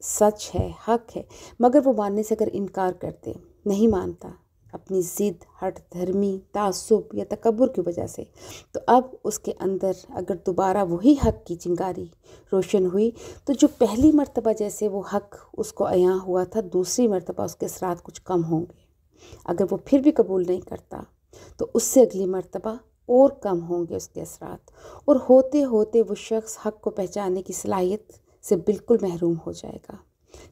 سچ ہے، حق ہے، مگر وہ ماننے سے اگر انکار کرتے، نہیں مانتا اپنی ضد، ہٹ دھرمی، تعصب یا تکبر کی وجہ سے، تو اب اس کے اندر اگر دوبارہ وہی حق کی چنگاری روشن ہوئی تو جو پہلی مرتبہ جیسے وہ حق اس کو عیاں ہوا تھا، دوسری مرتبہ اس کے اثرات کچھ کم ہوں گے۔ اگر وہ پھر بھی قبول نہیں کرتا تو اس سے اگلی مرتبہ اور کم ہوں گے اس کے اثرات، اور ہوتے ہوتے وہ شخص حق کو پہچاننے کی صلاحیت سے بالکل محروم ہو جائے گا،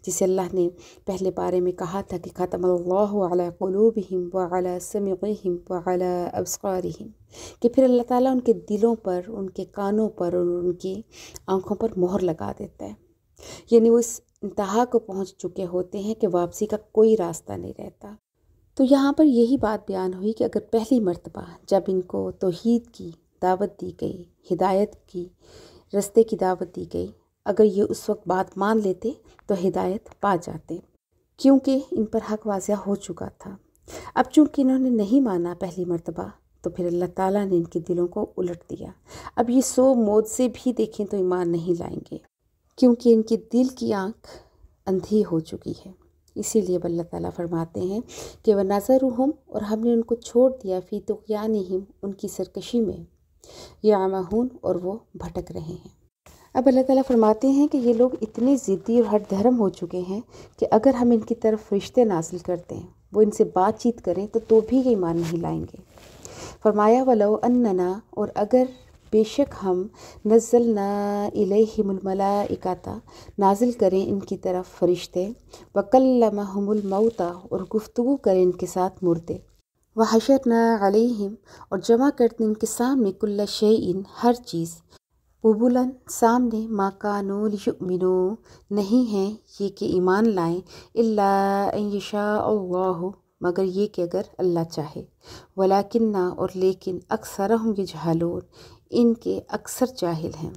جسے اللہ نے پہلے بارے میں کہا تھا کہ ختم اللہ علی قلوبہم وعلی سمعہم وعلی ابصارہم، کہ پھر اللہ تعالیٰ ان کے دلوں پر، ان کے کانوں پر اور ان کی آنکھوں پر مہر لگا دیتا ہے، یعنی وہ اس انتہا کو پہنچ چکے ہوتے ہیں کہ واپسی کا کوئی راستہ نہیں رہتا۔ تو یہاں پر یہی بات بیان ہوئی کہ اگر پہلی مرتبہ جب ان کو توحید کی دعوت دی گئی، ہدایت کی رستے کی دعوت دی گئی، اگر یہ اس وقت بات مان لیتے تو ہدایت پا جاتے، کیونکہ ان پر حق واضح ہو چکا تھا۔ اب چونکہ انہوں نے نہیں مانا پہلی مرتبہ، تو پھر اللہ تعالیٰ نے ان کے دلوں کو الٹ دیا۔ اب یہ 100 معجزے بھی دیکھیں تو ایمان نہیں لائیں گے، کیونکہ ان کے دل کی آنکھ اندھی ہو چکی ہے۔ اسی لیے اللہ تعالیٰ فرماتے ہیں کہ وَنَذَرُهُمْ، اور ہم نے ان کو چھوڑ دیا فی طغیانہم، ان کی سرکشی میں، یعمہون، اور وہ بھٹک رہے ہیں۔ اب اللہ تعالیٰ فرماتے ہیں کہ یہ لوگ اتنے ضدی اور ہٹ دھرم ہو چکے ہیں کہ اگر ہم ان کی طرف فرشتے نازل کرتے ہیں، وہ ان سے بات چیت کریں تو بھی یہ ایمان نہیں لائیں گے۔ فرمایا وَلَوْ أَنَّنَا، اور اگر بے شک ہم نزلنا الیہم الملائکۃ، نازل کریں ان کی طرف فرشتے، وکلمہم الموتیٰ، اور گفتگو کریں ان کے ساتھ مردے، وحشرنا علیہم، اور جمع کرتے ان کے سامنے کل شیء، ہر چیز، قبولاً، سامنے، ما کانوا لیؤمنوا، نہیں ہیں یہ کہ ایمان لائیں، الا ان یشاء اللہ، مگر یہ کہ اگر اللہ چاہے، ولیکن، اور لیکن، اکثرہم یجہلون، ان کے اکثر جاہل ہیں۔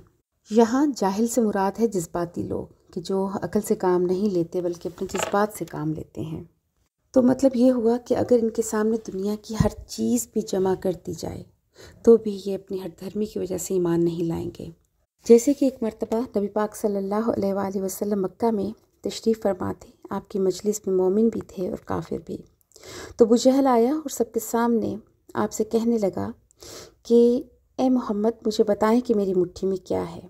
یہاں جاہل سے مراد ہے جذباتی لوگ، کہ جو عقل سے کام نہیں لیتے بلکہ اپنے جذبات سے کام لیتے ہیں۔ تو مطلب یہ ہوا کہ اگر ان کے سامنے دنیا کی ہر چیز بھی جمع کر دی جائے تو بھی یہ اپنی ہٹ دھرمی کی وجہ سے ایمان نہیں لائیں گے۔ جیسے کہ ایک مرتبہ نبی پاک صلی اللہ علیہ وآلہ وسلم مکہ میں تشریف فرما تھے، آپ کی مجلس میں مومن بھی تھے اور کافر بھی۔ تو ابو جہل آیا اور سب کے سامنے آپ سے کہنے لگا کہ اے محمد، مجھے بتائیں کہ میری مٹھی میں کیا ہے۔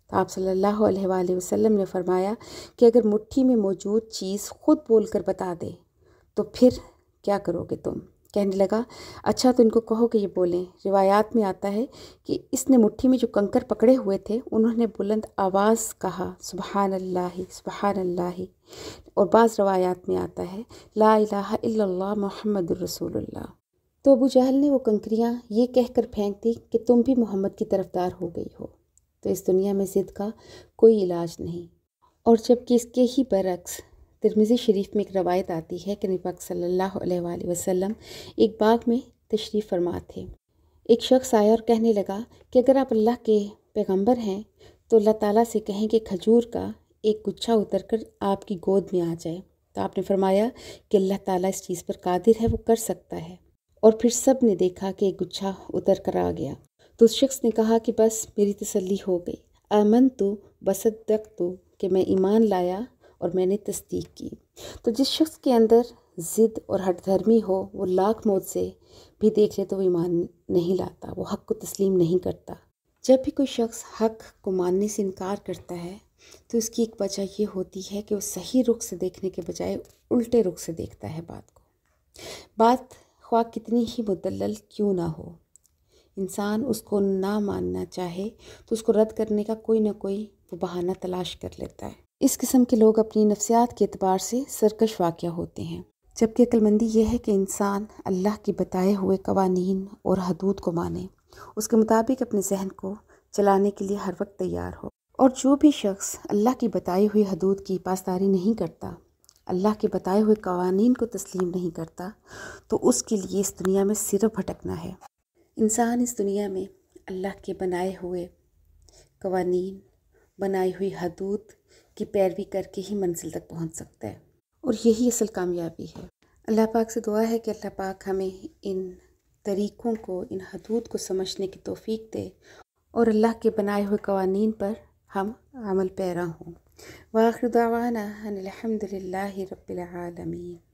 تو آپ صلی اللہ علیہ وآلہ وسلم نے فرمایا کہ اگر مٹھی میں موجود چیز خود بول کر بتا دے تو پھر کیا کرو گے تم؟ کہنے لگا اچھا تو ان کو کہو کہ یہ بولیں۔ روایات میں آتا ہے کہ اس نے مٹھی میں جو کنکر پکڑے ہوئے تھے انہوں نے بلند آواز کہا سبحان اللہ سبحان اللہ، اور بعض روایات میں آتا ہے لا الہ الا اللہ محمد الرسول اللہ۔ تو ابو جہل نے وہ کنکریاں یہ کہہ کر پھینک دی کہ تم بھی محمد کی طرفدار ہو گئی ہو، تو اس دنیا میں ضد کا کوئی علاج نہیں۔ اور جبکہ اس کے ہی برعکس ترمذی شریف میں ایک روایت آتی ہے کہ نبی پاک صلی اللہ علیہ وآلہ وسلم ایک باغ میں تشریف فرما تھے۔ ایک شخص آیا اور کہنے لگا کہ اگر آپ اللہ کے پیغمبر ہیں تو اللہ تعالیٰ سے کہیں کہ کھجور کا ایک گچھا اتر کر آپ کی گود میں آ جائے۔ تو آپ نے فرمایا کہ اللہ تعالیٰ اس چیز پر قادر ہے، وہ کر سکتا ہے۔ اور پھر سب نے دیکھا کہ ایک گچھا اتر کر آ گیا۔ تو اس شخص نے کہا کہ بس میری تسلی ہو گئی، آمنت وصدقت، کہ میں ایمان لایا اور میں نے تصدیق کی۔ تو جس شخص کے اندر ضد اور ہٹ دھرمی ہو وہ لاکھ موت سے بھی دیکھ لے تو وہ ایمان نہیں لاتا، وہ حق کو تسلیم نہیں کرتا۔ جب بھی کوئی شخص حق کو ماننے سے انکار کرتا ہے تو اس کی ایک وجہ یہ ہوتی ہے کہ وہ صحیح رخ سے دیکھنے کے بجائے الٹے رخ سے دیکھتا ہے بات کو۔ بات خواہ کتنی ہی مدلل کیوں نہ ہو، انسان اس کو نہ ماننا چاہے تو اس کو رد کرنے کا کوئی نہ کوئی وہ بہانہ تلاش کر لیتا ہے۔ اس قسم کے لوگ اپنی نفسیات کے اعتبار سے سرکش واقع ہوتے ہیں، جبکہ عقل مندی یہ ہے کہ انسان اللہ کے بتائے ہوئے قوانین اور حدود کو مانے، اس کے مطابق اپنے ذہن کو چلانے کے لیے ہر وقت تیار ہو۔ اور جو بھی شخص اللہ کی بتائی ہوئی حدود کی پاسداری نہیں کرتا، اللہ کے بتائے ہوئے قوانین کو تسلیم نہیں کرتا، تو اس کے لیے اس دنیا میں صرف بھٹکنا ہے۔ انسان اس دنیا میں اللہ کے بنائے ہوئے قوانین، بنائی ہوئی حدود کی پیروی کر کے ہی منزل تک پہنچ سکتا ہے، اور یہی اصل کامیابی ہے۔ اللہ پاک سے دعا ہے کہ اللہ پاک ہمیں ان طریقوں کو، ان حدود کو سمجھنے کی توفیق دے اور اللہ کے بنائے ہوئے قوانین پر ہم عمل پیرا ہوں۔ وآخر دعوانا أن الحمد لله رب العالمين.